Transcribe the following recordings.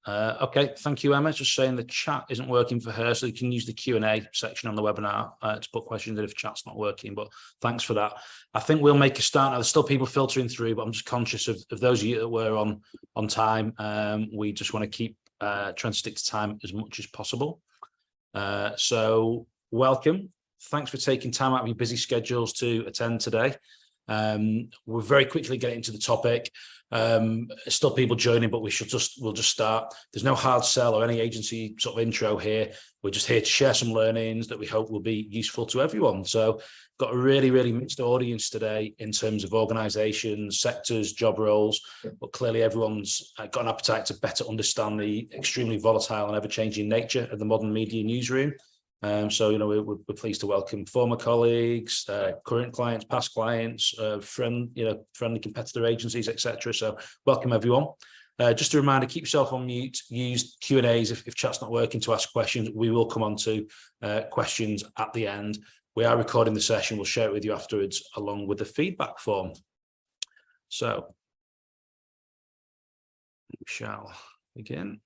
Okay, thank you, Emma. Just saying the chat isn't working for her, so you can use the Q&A section on the webinar to put questions in if chat's not working, but thanks for that. I think we'll make a start now. There's still people filtering through, but I'm just conscious of those of you that were on time. We just want to keep trying to stick to time as much as possible. So welcome. Thanks for taking time out of your busy schedules to attend today. We're very quickly getting into the topic. Still people joining, but we'll just start. There's no hard sell or any agency sort of intro here. We're just here to share some learnings that we hope will be useful to everyone. So got a really mixed audience today in terms of organizations, sectors, job roles, but clearly everyone's got an appetite to better understand the extremely volatile and ever-changing nature of the modern media newsroom. So, you know, we're pleased to welcome former colleagues, current clients, past clients, friendly competitor agencies, etc. So welcome everyone. Just a reminder, keep yourself on mute, use Q&As if chat's not working to ask questions. We will come on to questions at the end. We are recording the session. We'll share it with you afterwards along with the feedback form. So we shall begin.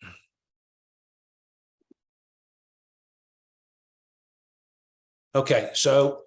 Okay, so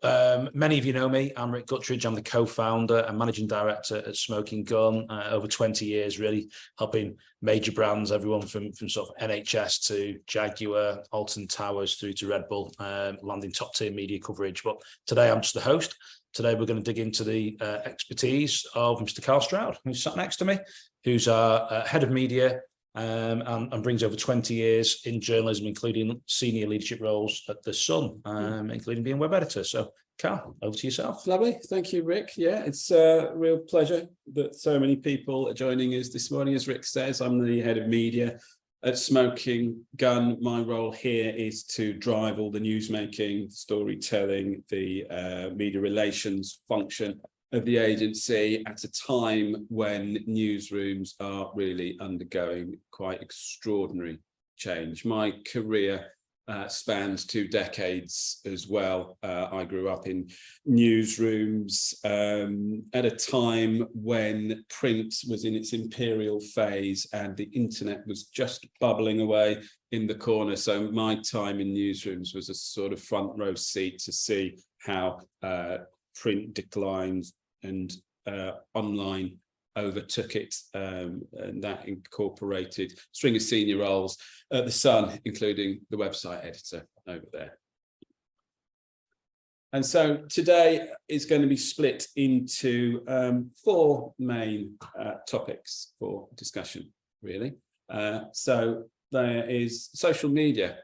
many of you know me. I'm Rick Guttridge. I'm the co-founder and managing director at Smoking Gun. Over 20 years, really helping major brands, everyone from sort of NHS to Jaguar, Alton Towers through to Red Bull, landing top tier media coverage. But today I'm just the host. Today we're going to dig into the expertise of Mr. Carl Stroud, who's sat next to me, who's our head of media. And brings over 20 years in journalism, including senior leadership roles at The Sun, including being web editor. So, Carl, over to yourself. Lovely. Thank you, Rick. Yeah, it's a real pleasure that so many people are joining us this morning. As Rick says, I'm the head of media at Smoking Gun. My role here is to drive all the newsmaking, storytelling, the media relations function of the agency at a time when newsrooms are really undergoing quite extraordinary change. My career spans 2 decades as well. I grew up in newsrooms at a time when print was in its imperial phase and the internet was just bubbling away in the corner. So my time in newsrooms was a sort of front row seat to see how print declined and online overtook it, and that incorporated a string of senior roles at The Sun, including the website editor over there. And so today is going to be split into 4 main topics for discussion, really. So there is social media,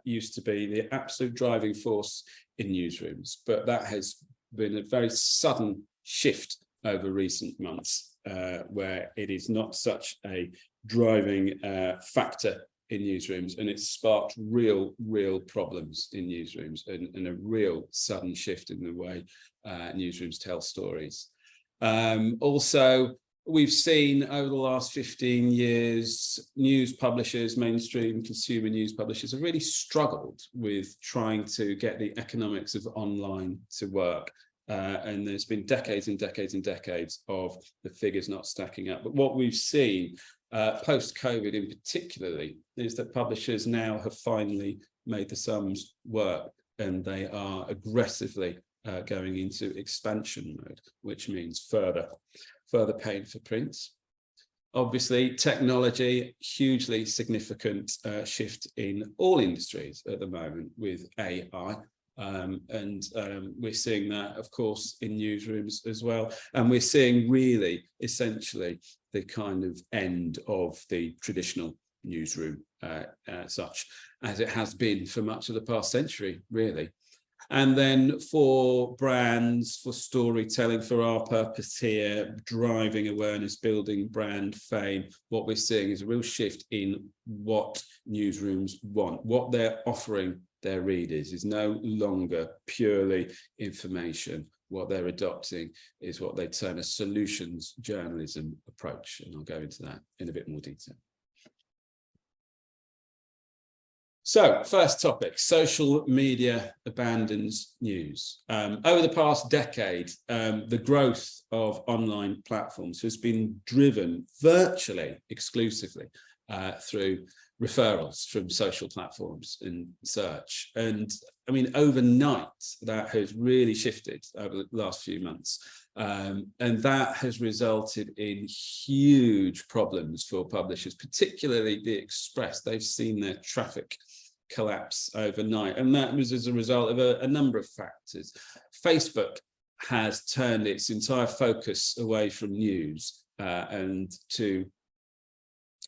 used to be the absolute driving force in newsrooms, but that has been a very sudden shift over recent months, where it is not such a driving factor in newsrooms, and it's sparked real problems in newsrooms and a real sudden shift in the way newsrooms tell stories. Also, we've seen over the last 15 years, news publishers, mainstream consumer news publishers have really struggled with trying to get the economics of online to work. And there's been decades and decades and decades of the figures not stacking up. But what we've seen post-COVID in particularly is that publishers now have finally made the sums work, and they are aggressively going into expansion mode, which means further pain for print. Obviously, technology, hugely significant shift in all industries at the moment with AI. We're seeing that, of course, in newsrooms as well. And we're seeing really, essentially, the kind of end of the traditional newsroom, such as it has been for much of the past century, really. And then for brands, for storytelling, for our purpose here, driving awareness, building brand fame, what we're seeing is a real shift in what newsrooms want, what they're offering their readers is no longer purely information. What they're adopting is what they term a solutions journalism approach, and I'll go into that in a bit more detail. So, first topic, social media abandons news. Over the past decade, the growth of online platforms has been driven virtually exclusively through referrals from social platforms and search. And I mean, overnight, that has really shifted over the last few months. And that has resulted in huge problems for publishers, particularly the Express. They've seen their traffic collapse overnight. And that was as a result of a number of factors. Facebook has turned its entire focus away from news and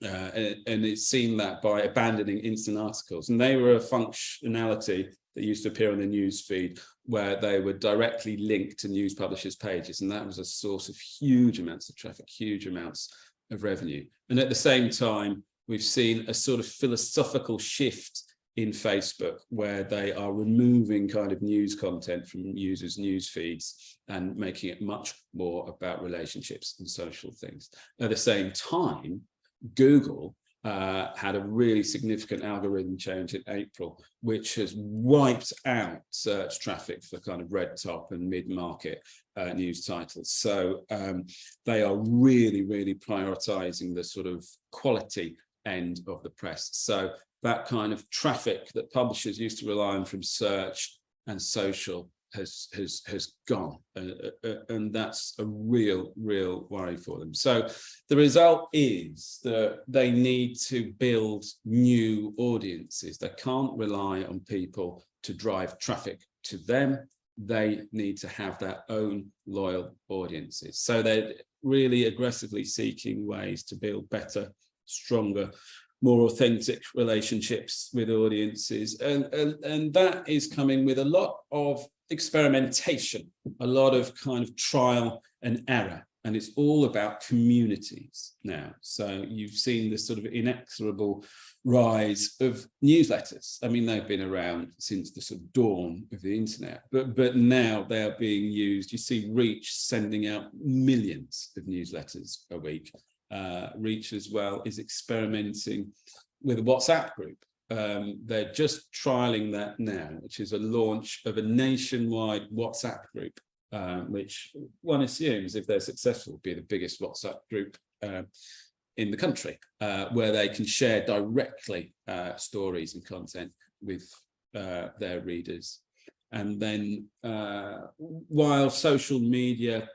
it's seen that by abandoning instant articles. And they were a functionality that used to appear on the news feed where they were directly linked to news publishers' pages. And that was a source of huge amounts of traffic, huge amounts of revenue. And at the same time, we've seen a sort of philosophical shift in Facebook where they are removing kind of news content from users' news feeds and making it much more about relationships and social things. At the same time, Google had a really significant algorithm change in April, which has wiped out search traffic for kind of red top and mid-market news titles. So they are really, really prioritizing the sort of quality end of the press. So that kind of traffic that publishers used to rely on from search and social has gone, and that's a real worry for them. So the result is that they need to build new audiences. They can't rely on people to drive traffic to them. They need to have their own loyal audiences. So they're really aggressively seeking ways to build better, stronger, more authentic relationships with audiences, and that is coming with a lot of experimentation, a lot of kind of trial and error, and it's all about communities now. So you've seen this sort of inexorable rise of newsletters. I mean, they've been around since the sort of dawn of the internet, but now they are being used. You see Reach sending out millions of newsletters a week. Reach as well is experimenting with a WhatsApp group. They're just trialing that now, which is a launch of a nationwide WhatsApp group, which one assumes, if they're successful, will be the biggest WhatsApp group in the country, where they can share directly stories and content with their readers. And then while social media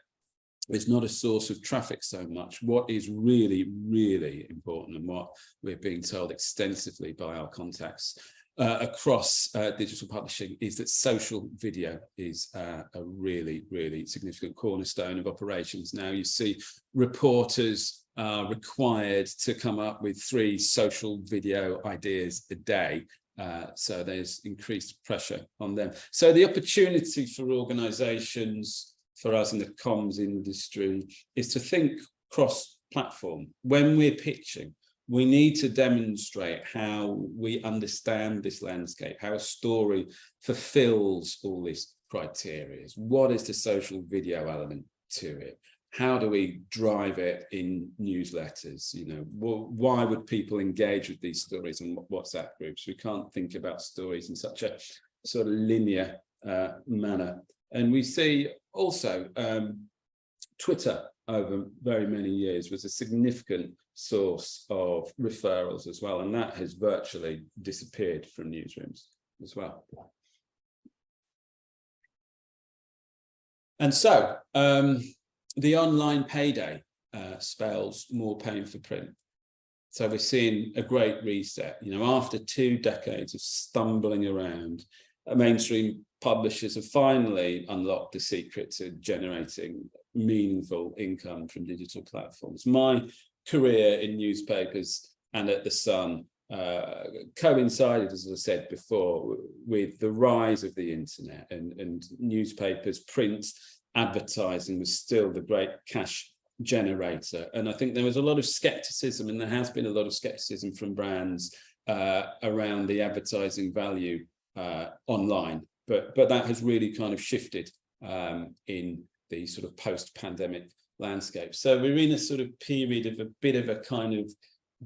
is not a source of traffic so much, what is really, really important, and what we're being told extensively by our contacts across digital publishing, is that social video is a really, really significant cornerstone of operations. Now you see reporters are required to come up with 3 social video ideas a day. So there's increased pressure on them. So the opportunity for organizations, for us in the comms industry, is to think cross-platform. When we're pitching, we need to demonstrate how we understand this landscape, how a story fulfills all these criteria. What is the social video element to it? How do we drive it in newsletters? You know, why would people engage with these stories in WhatsApp groups? We can't think about stories in such a sort of linear manner. And we see also Twitter over very many years was a significant source of referrals as well. And that has virtually disappeared from newsrooms as well. And so the online payday spells more pain for print. So we're seeing a great reset. You know, after 2 decades of stumbling around, mainstream publishers have finally unlocked the secret to generating meaningful income from digital platforms. My career in newspapers and at The Sun coincided, as I said before, with the rise of the internet, and newspapers, print advertising was still the great cash generator. And I think there was a lot of skepticism, and there has been a lot of skepticism from brands around the advertising value online, but that has really kind of shifted in the sort of post-pandemic landscape. So we're in a sort of period of a bit of a kind of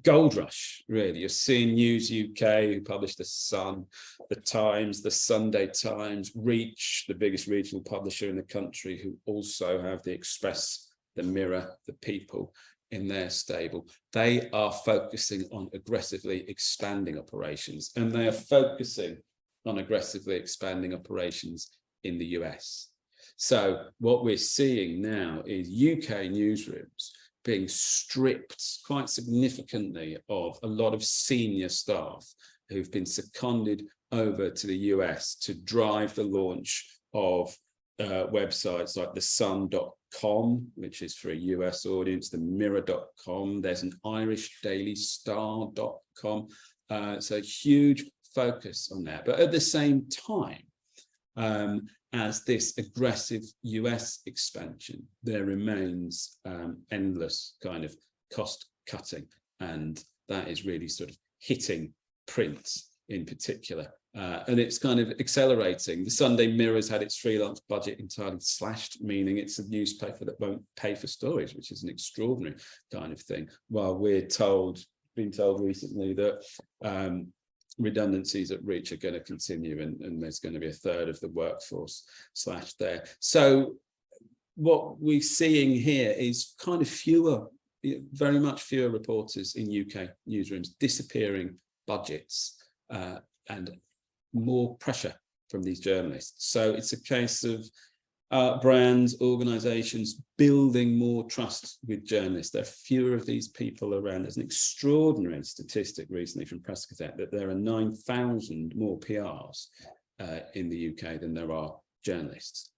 gold rush, really. You're seeing News UK, who publish The Sun, The Times, The Sunday Times, Reach, the biggest regional publisher in the country, who also have The Express, The Mirror, The People, in their stable. They are focusing on aggressively expanding operations, and they are focusing on aggressively expanding operations in the US. So what we're seeing now is UK newsrooms being stripped quite significantly of a lot of senior staff who've been seconded over to the US to drive the launch of websites like the sun.com, which is for a US audience, the mirror.com, there's an Irish daily star.com. So huge focus on that. But at the same time, as this aggressive US expansion, there remains endless kind of cost cutting, and that is really sort of hitting print in particular. And it's kind of accelerating. The Sunday Mirror's had its freelance budget entirely slashed, meaning it's a newspaper that won't pay for stories, which is an extraordinary kind of thing. While we're been told recently that redundancies at Reach are going to continue, and there's going to be a third of the workforce slashed there. So what we're seeing here is kind of very much fewer reporters in UK newsrooms, disappearing budgets, and more pressure from these journalists. So it's a case of brands, organizations building more trust with journalists. There are fewer of these people around. There's an extraordinary statistic recently from Press Gazette that there are 9,000 more PRs in the UK than there are journalists.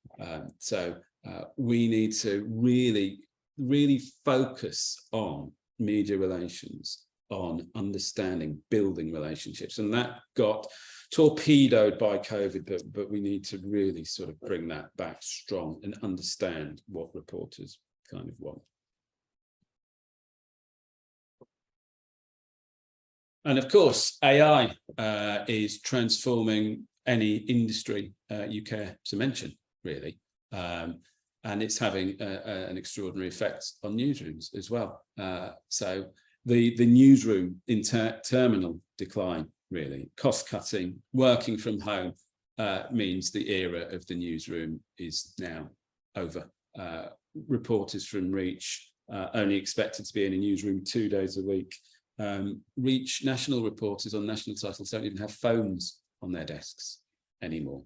So we need to really focus on media relations, on understanding, building relationships, and that got torpedoed by COVID, but we need to really sort of bring that back strong and understand what reporters kind of want. And of course, AI is transforming any industry you care to mention, really. And it's having an extraordinary effect on newsrooms as well. So the newsroom in terminal decline, really. Cost cutting, working from home means the era of the newsroom is now over. Reporters from Reach only expected to be in a newsroom 2 days a week. Reach national reporters on national titles don't even have phones on their desks anymore.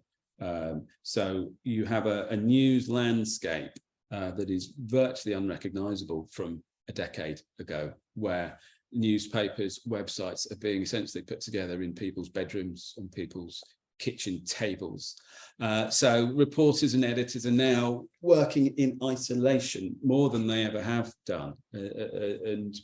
So you have a news landscape that is virtually unrecognizable from a decade ago, where newspapers, websites are being essentially put together in people's bedrooms, on people's kitchen tables. So reporters and editors are now working in isolation more than they ever have done. And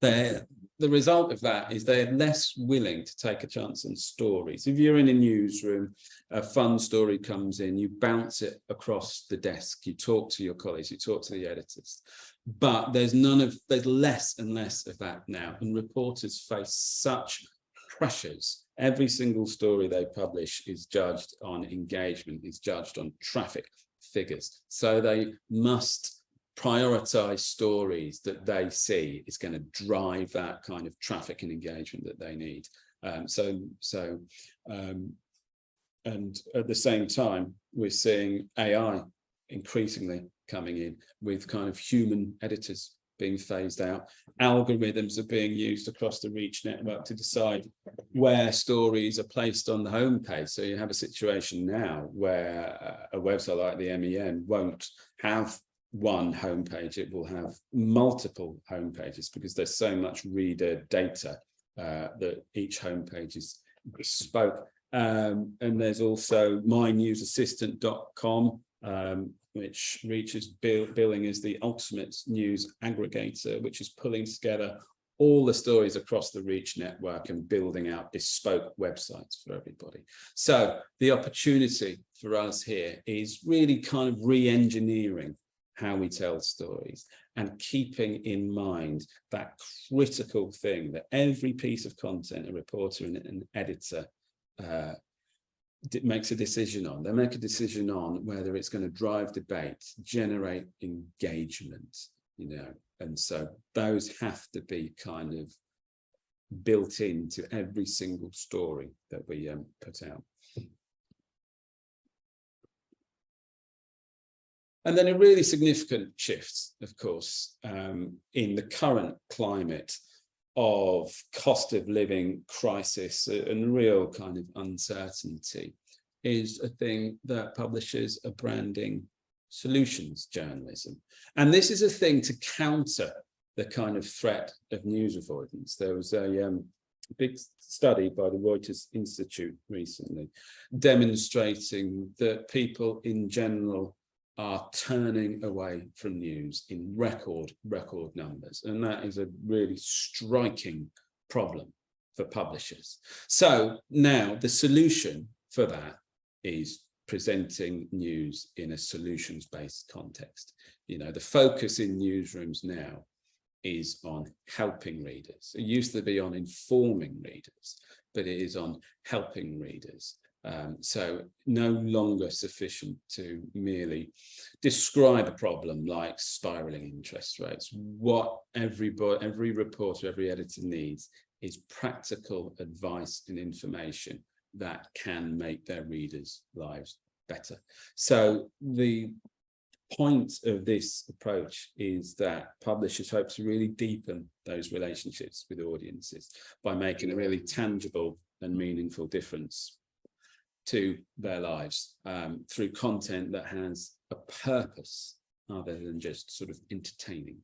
the result of that is they're less willing to take a chance on stories. If you're in a newsroom, a fun story comes in, you bounce it across the desk, you talk to your colleagues, you talk to the editors. But there's less and less of that now, and reporters face such pressures. Every single story they publish is judged on engagement, is judged on traffic figures. So they must prioritize stories that they see is going to drive that kind of traffic and engagement that they need. And at the same time, we're seeing AI increasingly coming in with kind of human editors being phased out. Algorithms are being used across the Reach network to decide where stories are placed on the homepage. So you have a situation now where a website like the MEN won't have one homepage, it will have multiple homepages because there's so much reader data that each homepage is bespoke. And there's also mynewsassistant.com, which Reach billing as the ultimate news aggregator, which is pulling together all the stories across the Reach network and building out bespoke websites for everybody. So the opportunity for us here is really kind of re-engineering how we tell stories and keeping in mind that critical thing that every piece of content a reporter and an editor makes a decision on. They make a decision on whether it's going to drive debate, generate engagement, and so those have to be kind of built into every single story that we put out. And then a really significant shift, of course, in the current climate of cost of living crisis and real kind of uncertainty is a thing that publishers are branding solutions journalism. And this is a thing to counter the kind of threat of news avoidance. There was a big study by the Reuters Institute recently demonstrating that people in general are turning away from news in record numbers. And that is a really striking problem for publishers. So now the solution for that is presenting news in a solutions-based context. You know, the focus in newsrooms now is on helping readers. It used to be on informing readers, but it is on helping readers. So no longer sufficient to merely describe a problem like spiraling interest rates. What every reporter, every editor needs is practical advice and information that can make their readers' lives better. So the point of this approach is that publishers hope to really deepen those relationships with audiences by making a really tangible and meaningful difference to their lives through content that has a purpose other than just sort of entertaining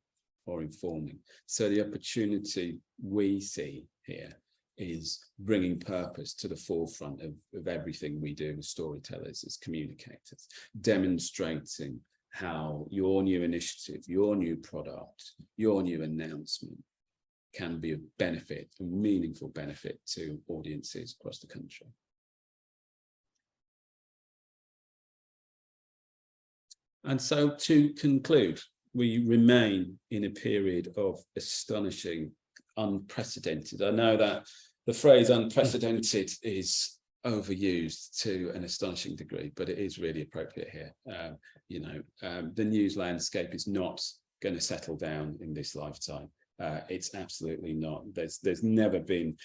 or informing. So the opportunity we see here is bringing purpose to the forefront of everything we do as storytellers, as communicators, demonstrating how your new initiative, your new product, your new announcement can be of benefit, a meaningful benefit to audiences across the country. And so to conclude, we remain in a period of astonishing, unprecedented. I know that the phrase unprecedented is overused to an astonishing degree, but it is really appropriate here. The news landscape is not going to settle down in this lifetime. It's absolutely not. There's never been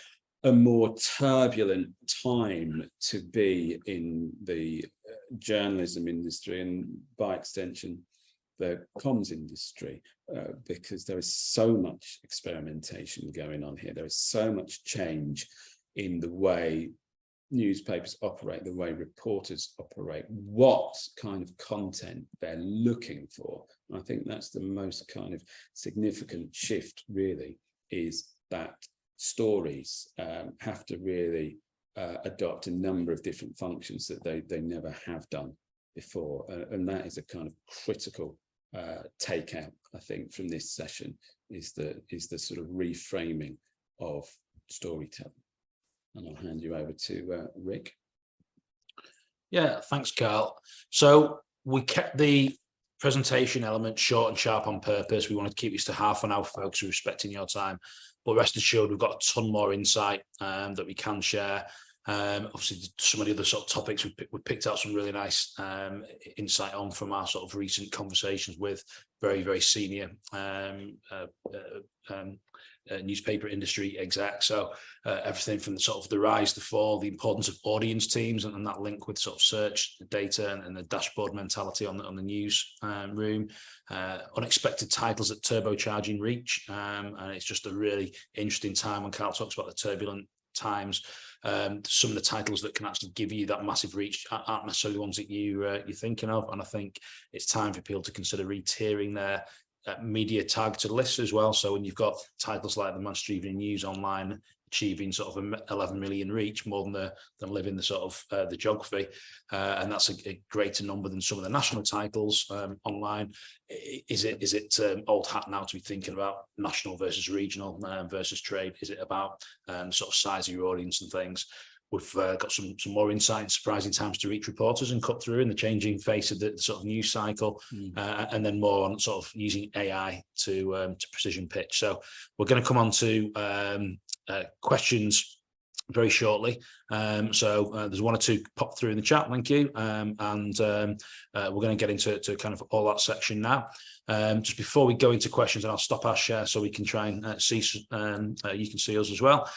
a more turbulent time to be in the journalism industry and by extension the comms industry, because there is so much experimentation going on here. There is so much change in the way newspapers operate, the way reporters operate, what kind of content they're looking for. And I think that's the most kind of significant shift, really, is that stories have to really adopt a number of different functions that they never have done before. And that is a kind of critical takeout, I think, from this session, is the sort of reframing of storytelling. And I'll hand you over to Rick. Yeah, thanks, Carl. So we kept the presentation element short and sharp on purpose. We wanted to keep this to half an hour, folks, respecting your time. But rest assured, we've got a ton more insight that we can share. Obviously, some of the other sort of topics we picked out some really nice insight on from our sort of recent conversations with very, very senior newspaper industry execs. So everything from the sort of the rise, the fall, the importance of audience teams, and that link with sort of search data and the dashboard mentality on the news room, unexpected titles at turbocharging reach, and it's just a really interesting time when Carl talks about the turbulent times. Some of the titles that can actually give you that massive reach aren't necessarily ones that you're thinking of, and I think it's time for people to consider re-tiering their media targeted lists as well. So when you've got titles like the Manchester Evening News online achieving sort of 11 million reach, more than live in the sort of the geography, and that's a greater number than some of the national titles online. Is it old hat now to be thinking about national versus regional versus trade? Is it about sort of size of your audience and things? We've got some more insight and surprising times to reach reporters and cut through in the changing face of the sort of news cycle, and then more on sort of using AI to precision pitch. So we're going to come on to questions very shortly. So there's one or two pop through in the chat, thank you. And we're going to get into kind of all that section now. Just before we go into questions, and I'll stop our share so we can try and see, you can see us as well.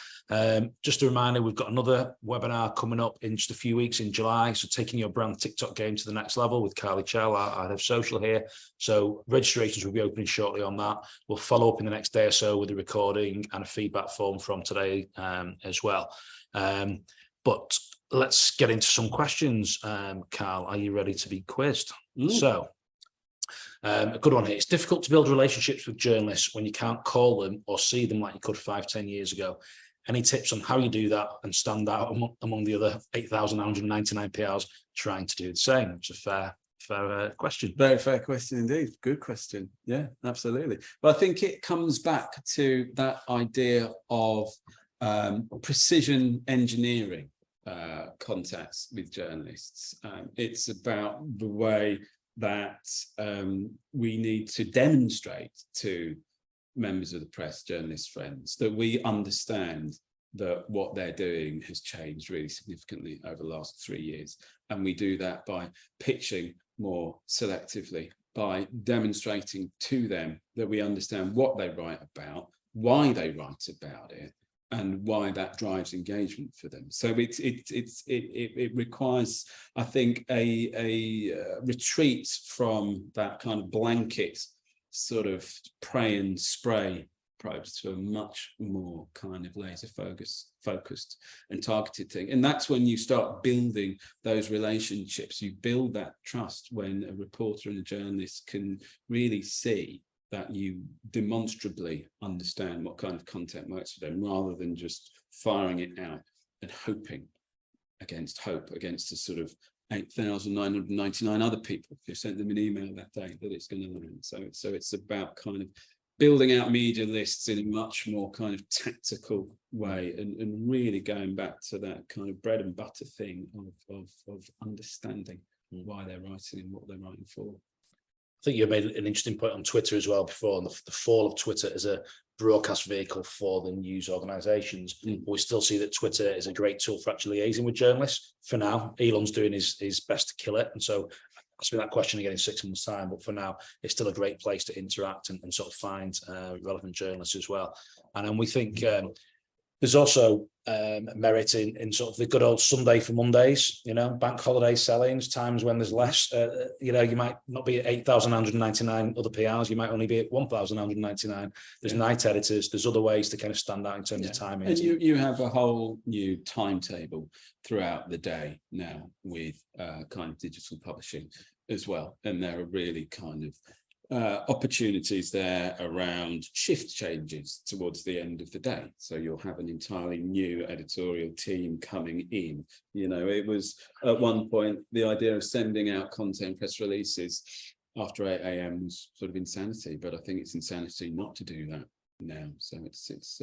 Just a reminder, we've got another webinar coming up in just a few weeks in July. So taking your brand TikTok game to the next level with Carly Chell, our head of social here. So registrations will be opening shortly on that. We'll follow up in the next day or so with a recording and a feedback form from today as well. But let's get into some questions. Carl, are you ready to be quizzed? So, a good one here. It's difficult to build relationships with journalists when you can't call them or see them like you could 5-10 years ago. Any tips on how you do that and stand out among the other 8,999 PRs trying to do the same? It's a fair question. Very fair question indeed. Good question. Yeah, absolutely. But I think it comes back to that idea of precision engineering contacts with journalists. It's about the way that we need to demonstrate to members of the press, journalist friends, that we understand that what they're doing has changed really significantly over the last 3 years. And we do that by pitching more selectively, by demonstrating to them that we understand what they write about, why they write about it, and why that drives engagement for them. So it requires, I think, a retreat from that kind of blanket sort of pray and spray approach to a much more kind of laser focused and targeted thing. And that's when you start building those relationships. You build that trust when a reporter and a journalist can really see that you demonstrably understand what kind of content works for them, rather than just firing it out and hoping against the sort of 8,999 other people who sent them an email that day that it's going to land. So it's about kind of building out media lists in a much more kind of tactical way, and really going back to that kind of bread and butter thing of understanding why they're writing and what they're writing for. I think you made an interesting point on Twitter as well before, and the fall of Twitter as a broadcast vehicle for the news organisations. We still see that Twitter is a great tool for actually liaising with journalists. For now, Elon's doing his best to kill it, and so ask me that question again in 6 months' time. But for now, it's still a great place to interact and sort of find relevant journalists as well. And then we think there's also merit in sort of the good old Sunday for Mondays, bank holiday sellings, times when there's less, you might not be at 8,999 other PRs, you might only be at 1,999. There's night editors, there's other ways to kind of stand out in terms of timing. And you have a whole new timetable throughout the day now with kind of digital publishing as well. And there are really kind of opportunities there around shift changes towards the end of the day. So you'll have an entirely new editorial team coming in. It was at one point the idea of sending out content press releases after 8 a.m. was sort of insanity, but I think it's insanity not to do that now. So it's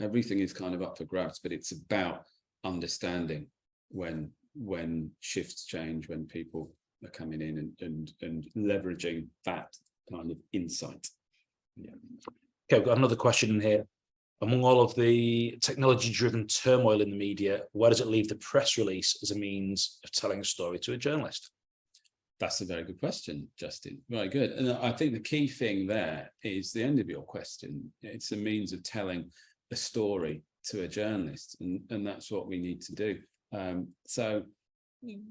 everything is kind of up for grabs, but it's about understanding when shifts change, when people are coming in and leveraging that kind of insight. Okay, we've got another question in here. Among all of the technology-driven turmoil in the media, where does it leave the press release as a means of telling a story to a journalist? That's a very good question, Justin. Very good. And I think the key thing there is the end of your question. It's a means of telling a story to a journalist, and that's what we need to do. So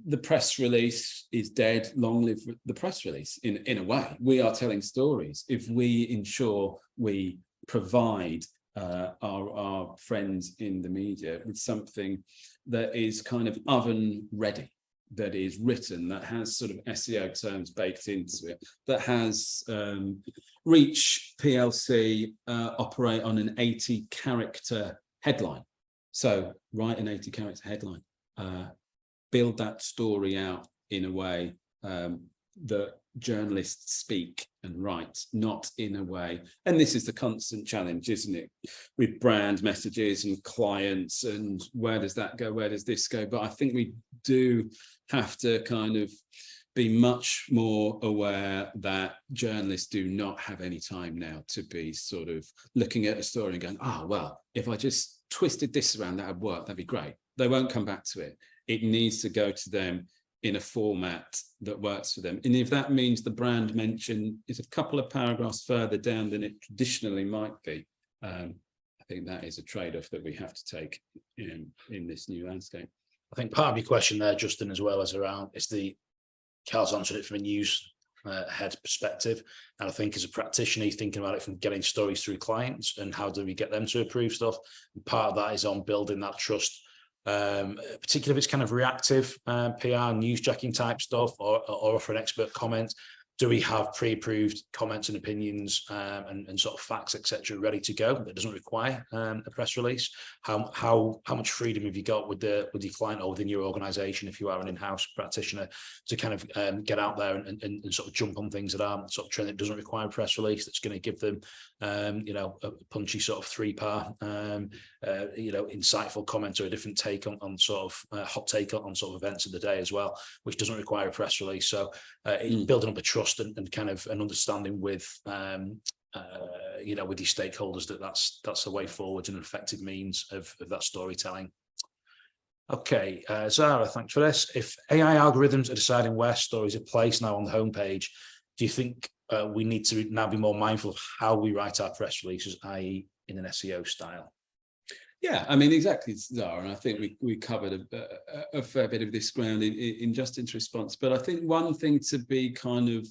the press release is dead. Long live the press release. In a way, we are telling stories if we ensure we provide our friends in the media with something that is kind of oven ready, that is written, that has sort of SEO terms baked into it, that has Reach PLC operate on an 80-character headline. So write an 80-character headline. Build that story out in a way that journalists speak and write, not in a way, and this is the constant challenge, isn't it, with brand messages and clients, and where does that go, where does this go? But I think we do have to kind of be much more aware that journalists do not have any time now to be sort of looking at a story and going, well, if I just twisted this around, that would work, that'd be great. They won't come back to it. It needs to go to them in a format that works for them. And if that means the brand mention is a couple of paragraphs further down than it traditionally might be, I think that is a trade-off that we have to take in this new landscape. I think part of your question there, Justin, as well as around, Carl's answered it from a news head perspective. And I think as a practitioner, he's thinking about it from getting stories through clients and how do we get them to approve stuff. And part of that is on building that trust, particularly if it's kind of reactive PR, newsjacking type stuff, or offer an expert comment. Do we have pre-approved comments and opinions and sort of facts, etc., ready to go that doesn't require a press release? How much freedom have you got with your client or within your organisation, if you are an in-house practitioner, to kind of get out there and sort of jump on things that are sort of trend that doesn't require a press release, that's going to give them a punchy sort of three-part insightful comment or a different take on sort of hot take on sort of events of the day as well, which doesn't require a press release. So building up a trust and kind of an understanding with with your stakeholders that's the way forward and an effective means of that storytelling. Okay, Zara, thanks for this. If AI algorithms are deciding where stories are placed now on the homepage, do you think we need to now be more mindful of how we write our press releases, i.e. in an SEO style? Yeah, I mean, exactly, Zara, and I think we covered a fair bit of this ground in Justin's response. But I think one thing to be kind of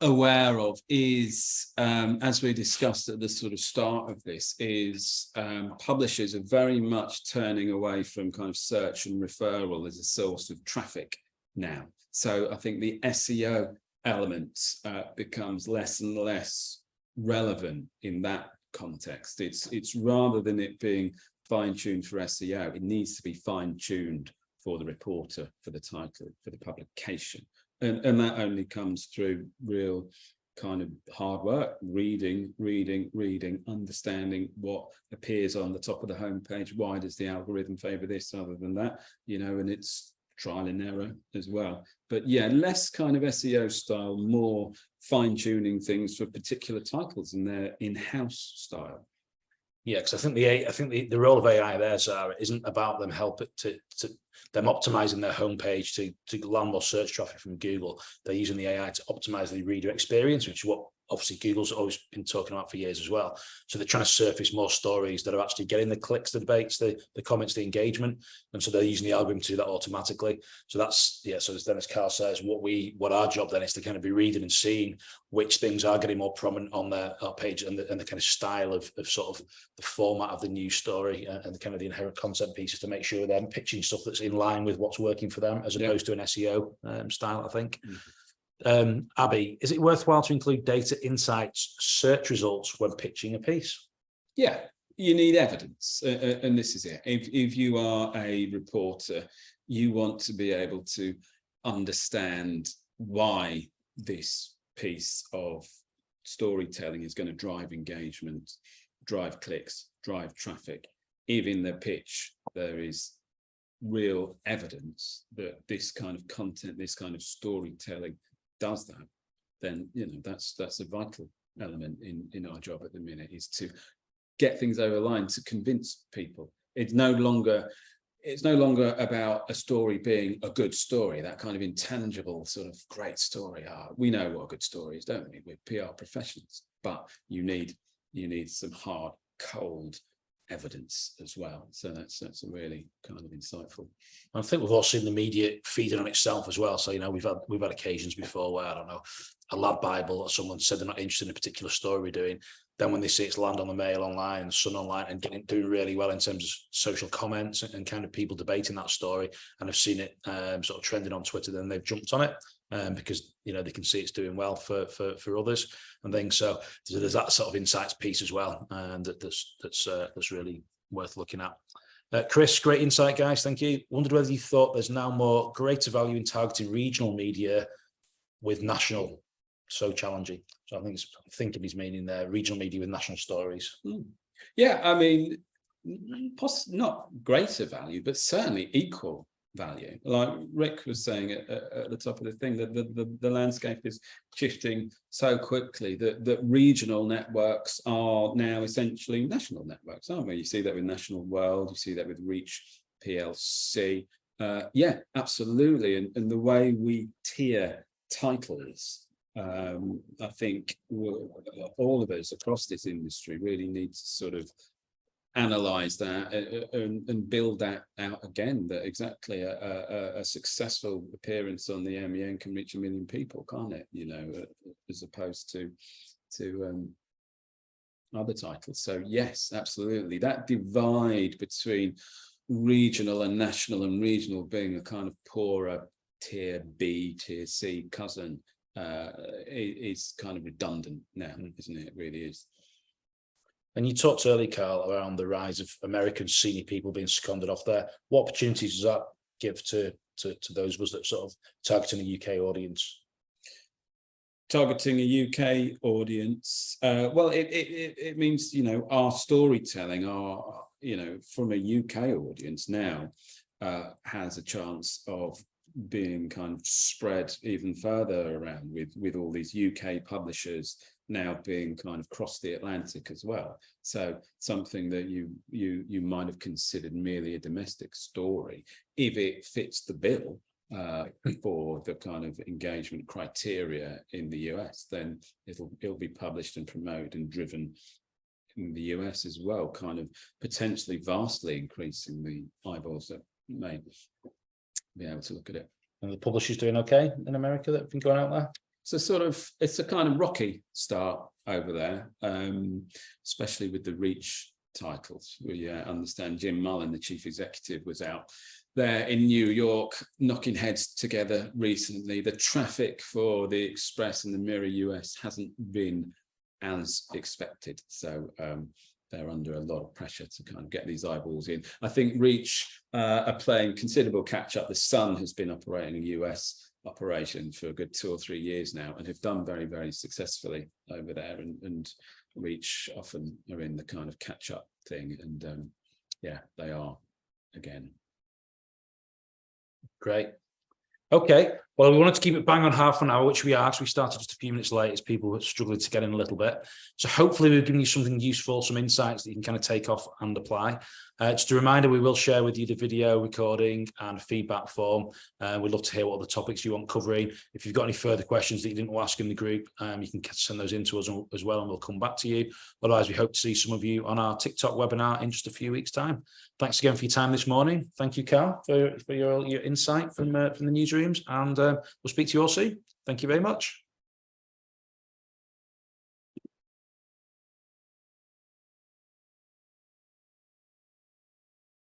aware of is, as we discussed at the sort of start of this, is publishers are very much turning away from kind of search and referral as a source of traffic now. So I think the SEO element becomes less and less relevant in that context. It's rather than it being fine-tuned for SEO, it needs to be fine-tuned for the reporter, for the title, for the publication. And that only comes through real kind of hard work, reading, understanding what appears on the top of the homepage. Why does the algorithm favor this rather than that? And it's trial and error as well. But yeah, less kind of SEO style, more fine-tuning things for particular titles in their in-house style. Yeah, because I think the role of AI there, Sarah, isn't about them helping to them optimizing their homepage to land more search traffic from Google. They're using the AI to optimize the reader experience, which is what obviously Google's always been talking about for years as well. So they're trying to surface more stories that are actually getting the clicks, the debates, the comments, the engagement. And so they're using the algorithm to do that automatically. So that's, so then as Carl says, what our job then is to kind of be reading and seeing which things are getting more prominent on our page and the kind of style of sort of the format of the news story and the kind of the inherent content pieces to make sure they're pitching stuff that's in line with what's working for them as opposed to an SEO style, I think. Abby, is it worthwhile to include data insights, search results when pitching a piece? Yeah, you need evidence, and this is it. If you are a reporter, you want to be able to understand why this piece of storytelling is going to drive engagement, drive clicks, drive traffic. If in the pitch there is real evidence that this kind of content, this kind of storytelling does that, then that's a vital element in our job at the minute, is to get things over the line, to convince people. It's no longer about a story being a good story, that kind of intangible sort of great story. We know what a good story is, don't we? We're PR professionals, but you need some hard, cold evidence as well. So that's a really kind of insightful. I think we've all seen the media feeding on itself as well. So we've had occasions before where, I don't know, a lad Bible or someone said they're not interested in a particular story we're doing. Then when they see it's land on the Mail online, Sun online, and doing really well in terms of social comments and kind of people debating that story, and have seen it sort of trending on Twitter, then they've jumped on it because they can see it's doing well for others and things. So there's that sort of insights piece as well, and that's really worth looking at. Chris, great insight, guys. Thank you. Wondered whether you thought there's now more greater value in targeting regional media with national so challenging. So I think he's meaning there, regional media with national stories. Yeah, I mean, not greater value, but certainly equal value. Like Rick was saying at the top of the thing, that the landscape is shifting so quickly that regional networks are now essentially national networks, aren't we? You see that with National World, you see that with Reach PLC. Yeah, absolutely. And the way we tier titles, I think all of us across this industry really need to sort of analyze that and build that out again, that exactly a successful appearance on the MEN can reach 1 million people, can't it? You know, as opposed to other titles. So yes, absolutely. That divide between regional and national, and regional being a kind of poorer tier B, tier C cousin, is kind of redundant now, isn't it? It really is. And you talked earlier, Carl, around the rise of American senior people being seconded off there. What opportunities does that give to those of us that sort of targeting a UK audience? Targeting a UK audience, well, it means, you know, our storytelling, our, you know, from a UK audience now has a chance of being kind of spread even further around with all these UK publishers now being kind of across the Atlantic as well. So something that you might have considered merely a domestic story, if it fits the bill for the kind of engagement criteria in the US, then it'll be published and promoted and driven in the US as well, kind of potentially vastly increasing the eyeballs that may be able to look at it. And the publishers doing okay in America that have been going out there? So sort of, it's a kind of rocky start over there, especially with the Reach titles. We understand Jim Mullen, the chief executive, was out there in New York knocking heads together recently. The traffic for the Express and the Mirror US hasn't been as expected. So they're under a lot of pressure to kind of get these eyeballs in. I think Reach are playing considerable catch up. The Sun has been operating a US operation for a good 2 or 3 years now and have done very, very successfully over there. And Reach often are in the kind of catch up thing. And yeah, they are again. Great. Okay, well, we wanted to keep it bang on half an hour, which we are, because we started just a few minutes late as people were struggling to get in a little bit. So hopefully we've given you something useful, some insights that you can kind of take off and apply. Just a reminder, we will share with you the video recording and feedback form. We'd love to hear what other topics you want covering. If you've got any further questions that you didn't ask in the group, you can send those in to us as well, and we'll come back to you. Otherwise, we hope to see some of you on our TikTok webinar in just a few weeks' time. Thanks again for your time this morning. Thank you, Carl, for your insight from the newsrooms, and we'll speak to you all soon. Thank you very much.